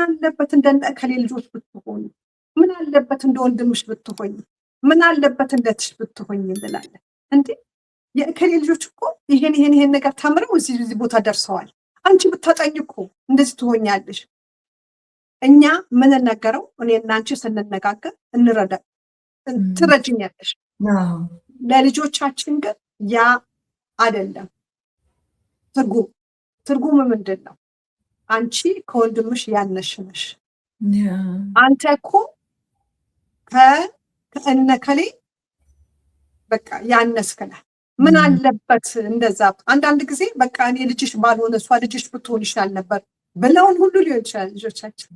አለበት እንደ እከሌ ልጆች ብትሆኝ፣ ምን አለበት እንደ ወንድምሽ ብትሆኝ፣ ምን አለበት እንደትሽ ብትሆኝ እንላለን። እንዴ የእከሌ ልጆች እኮ ይሄን ነገር ተምረው እዚህ ቦታ ደርሰዋል። አንቺ ብታጠኝ እኮ እንደዚህ ትሆኛለሽ። እኛ ምን ነገረው እኔና አንቺ ስንነጋገር እንረዳ ትረጅኛለሽ። ለልጆቻችን ግን ያ አይደለም ትርጉም ምንድን ነው? አንቺ ከወንድምሽ ያነሽ ነሽ። አንተ እኮ ከእነከሌ በቃ ያነስክ ነህ። ምን አለበት እንደዛ። አንዳንድ ጊዜ በቃ እኔ ልጅሽ ባልሆነ እሷ ልጅሽ ብትሆን ይሻል ነበር ብለውን ሁሉ ሊሆን ይችላል ልጆቻችን።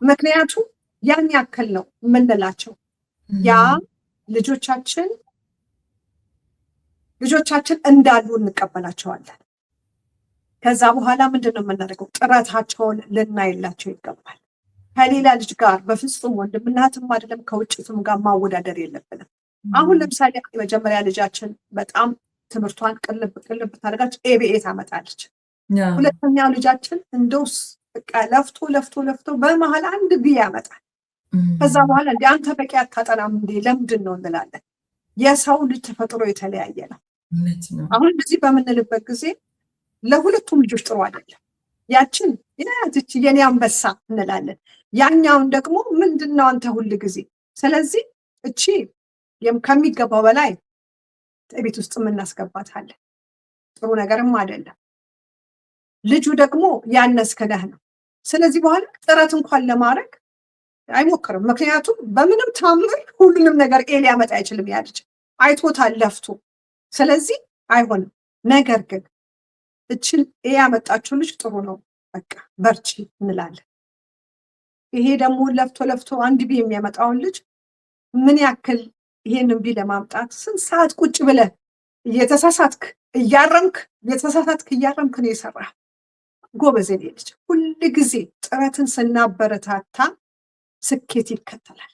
ምክንያቱም ያን ያክል ነው የምንላቸው። ያ ልጆቻችን እንዳሉ እንቀበላቸዋለን። ከዛ በኋላ ምንድነው የምናደርገው? ጥረታቸውን ልናይላቸው ይገባል። ከሌላ ልጅ ጋር በፍጹም ወንድምና እህትም አይደለም ከውጭ ስም ጋር ማወዳደር የለብንም። አሁን ለምሳሌ የመጀመሪያ ልጃችን በጣም ትምህርቷን ቅልብ ታደርጋለች፣ ኤቢኤ ታመጣለች። ሁለተኛው ልጃችን እንደውስ በቃ ለፍቶ በመሀል አንድ ቢ ያመጣል። ከዛ በኋላ እንደ አንተ በቂ አታጠናም እንዴ ለምንድን ነው እንላለን። የሰው ልጅ ተፈጥሮ የተለያየ ነው። አሁን እንደዚህ በምንልበት ጊዜ ለሁለቱም ልጆች ጥሩ አይደለም። ያችን ያትች የኔ አንበሳ እንላለን። ያኛውን ደግሞ ምንድነው አንተ ሁሉ ጊዜ። ስለዚህ እቺ ከሚገባው በላይ ቤት ውስጥ እናስገባታለን። ጥሩ ነገርም አይደለም። ልጁ ደግሞ ያነስከነህ ነው። ስለዚህ በኋላ ጥረት እንኳን ለማድረግ አይሞክርም። ምክንያቱም በምንም ታምር ሁሉንም ነገር ሊያመጣ አይችልም። ያ ልጅ አይቶታል ለፍቶ። ስለዚህ አይሆንም። ነገር ግን እችን ያመጣችው ልጅ ጥሩ ነው በቃ በርቺ እንላለን። ይሄ ደግሞ ለፍቶ አንድ ቢ የሚያመጣውን ልጅ ምን ያክል ይሄንን ቢ ለማምጣት ስንት ሰዓት ቁጭ ብለህ እየተሳሳትክ እያረምክ ነው የሰራህ። ጎበዝ ልጅ ሁሉ ጊዜ ጥረትን ስናበረታታ ስኬት ይከተላል።